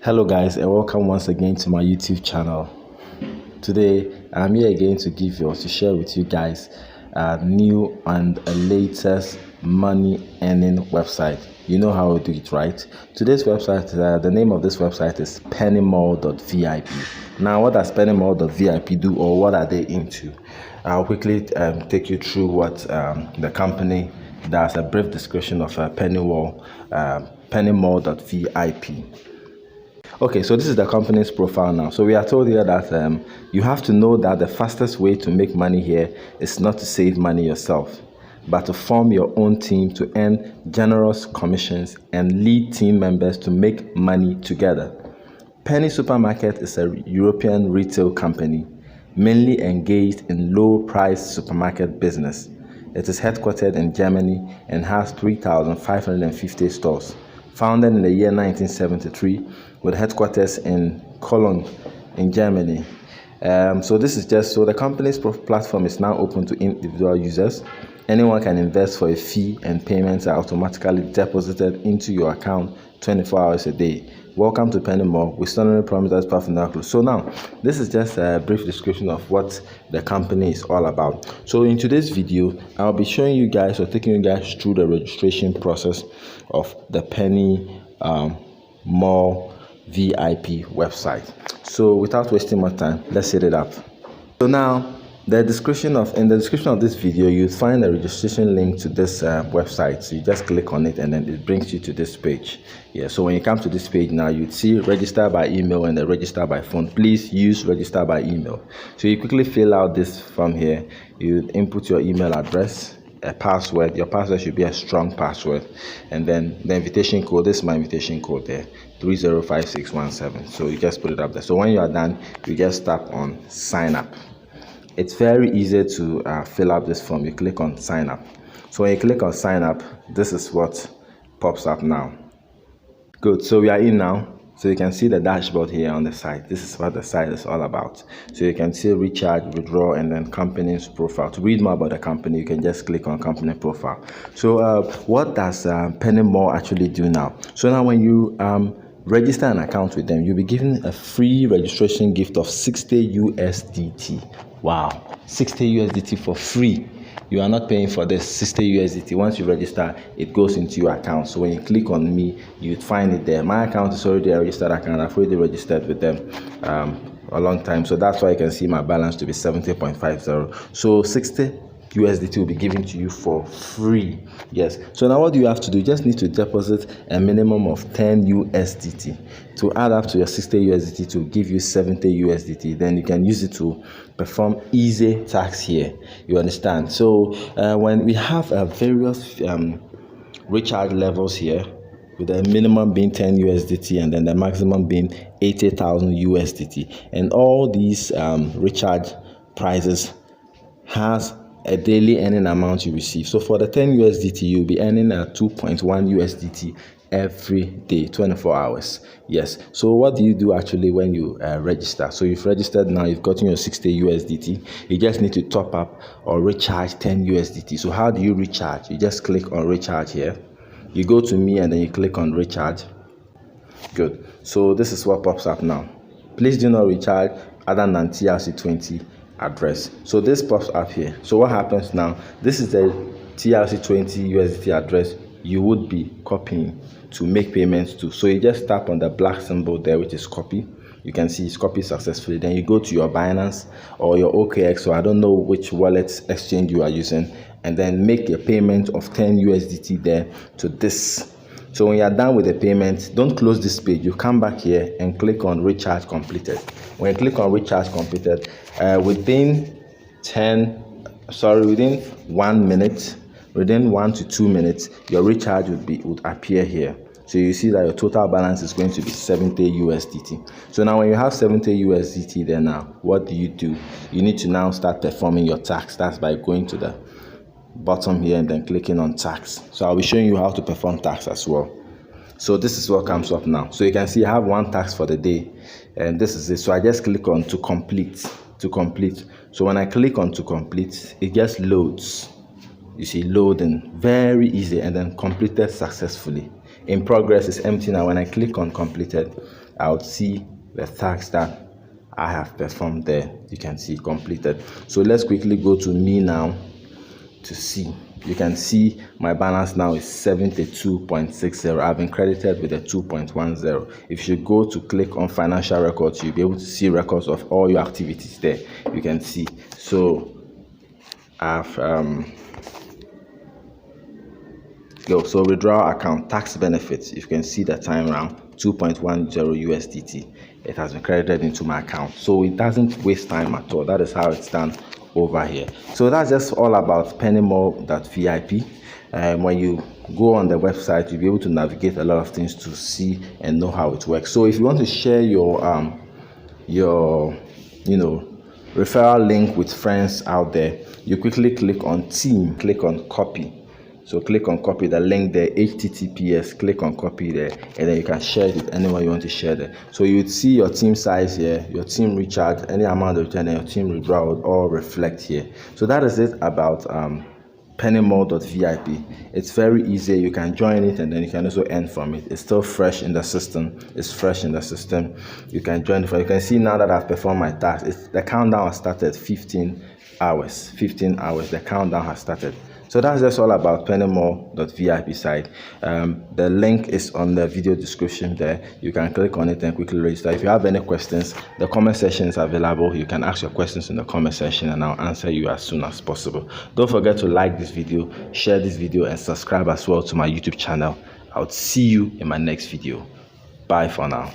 Hello guys, and welcome once again to my YouTube channel. Today I'm here again to share with you guys a new and a latest money earning website. You know how we do it, right? Today's website, the name of this website is Pennymall.vip. Now, what does Pennymall.vip do, or what are they into? I'll quickly take you through what the company does, a brief description of Pennymall.vip. Okay, so this is the company's profile now. So we are told here that you have to know that the fastest way to make money here is not to save money yourself, but to form your own team to earn generous commissions and lead team members to make money together. Penny Supermarket is a European retail company mainly engaged in low-price supermarket business. It is headquartered in Germany and has 3,550 stores. Founded in the year 1973 with headquarters in Cologne in Germany. So the company's platform is now open to individual users. Anyone can invest for a fee, and payments are automatically deposited into your account 24 hours a day. Welcome to Pennymall. We certainly promise that path now close. So now, this is just a brief description of what the company is all about. So in today's video, I'll be showing you guys or taking you guys through the registration process of the Pennymall VIP website. So without wasting more time, let's set it up. So now, in the description of this video, you'll find a registration link to this website. So you just click on it and then it brings you to this page. Yeah, so when you come to this page now, you'd see register by email and then register by phone. Please use register by email. So you quickly fill out this form here. You input your email address, a password. Your password should be a strong password, and then the invitation code. This is my invitation code there, 305617. So you just put it up there. So when you are done, you just tap on sign up. It's very easy to fill out this form. You click on sign up. So when you click on sign up, this is what pops up now. Good. So we are in now. So you can see the dashboard here on the site. This is what the site is all about. So you can see recharge, withdraw, and then company's profile. To read more about the company, you can just click on company profile. So what does Pennymall actually do now? So now when you register an account with them, you'll be given a free registration gift of 60 USDT. Wow, 60 USDT for free. You are not paying for this 60 USDT. Once you register, it goes into your account. So when you click on me, you'd find it there. My account is already a registered account. I've already registered with them a long time. So that's why you can see my balance to be 70.50. So 60 USDT will be given to you for free. Yes. So now what do you have to do? You just need to deposit a minimum of 10 USDT to add up to your 60 USDT to give you 70 USDT. Then you can use it to perform easy tax here. You understand? So when we have various recharge levels here, with the minimum being 10 USDT and then the maximum being 80,000 USDT, and all these recharge prices has a daily earning amount you receive. So for the 10 USDT, you'll be earning a 2.1 USDT every day, 24 hours. Yes. So what do you do actually when you register? So you've registered now, you've gotten your 60 USDT. You just need to top up or recharge 10 USDT. So how do you recharge? You just click on recharge here. You go to me and then you click on recharge. Good. So this is what pops up now. Please do not recharge other than TRC20 address. So this pops up here. So what happens now? This is the TRC20 USDT address you would be copying to make payments to. So you just tap on the black symbol there, which is copy. You can see it's copied successfully. Then you go to your Binance or your OKX, or I don't know which wallet exchange you are using, and then make a payment of 10 USDT there to this. So when you are done with the payment, don't close this page. You come back here and click on recharge completed. When you click on recharge completed, within 1 minute, within 1 to 2 minutes, your recharge would appear here. So you see that your total balance is going to be 70 USDT. So now when you have 70 USDT there now, what do? You need to now start performing your tax. That's by going to the bottom here and then clicking on tax. So I'll be showing you how to perform tax as well. So this is what comes up now. So you can see I have one tax for the day, and this is it. So I just click on to complete. So when I click on to complete, it just loads. You see loading, very easy, and then completed successfully. in progress is empty now. When I click on completed, I would see the tasks that I have performed there. You can see completed. So let's quickly go to me now to see. You can see my balance now is 72.60. I've been credited with a 2.10. If you go to click on financial records, you'll be able to see records of all your activities there. You can see. So I've so withdrawal account, tax benefits. You can see the time round 2.10 USDT. It has been credited into my account, so it doesn't waste time at all. That is how it's done over here. So that's just all about Pennymall.vip. When you go on the website, you'll be able to navigate a lot of things to see and know how it works. So if you want to share your referral link with friends out there, you quickly click on team, click on copy. So click on copy the link there, HTTPS, click on copy there, and then you can share it with anyone you want to share there. So you would see your team size here, your team recharge, any amount of return, and your team withdrawal would all reflect here. So that is it about Pennymall.vip. It's very easy. You can join it and then you can also earn from it. It's still fresh in the system. It's fresh in the system. You can join it. You can see now that I've performed my task. The countdown has started 15 hours. 15 hours. The countdown has started. So that's just all about Pennymall.vip site. The link is on the video description there. You can click on it and quickly register. If you have any questions, the comment section is available. You can ask your questions in the comment section and I'll answer you as soon as possible. Don't forget to like this video, share this video, and subscribe as well to my YouTube channel. I'll see you in my next video. Bye for now.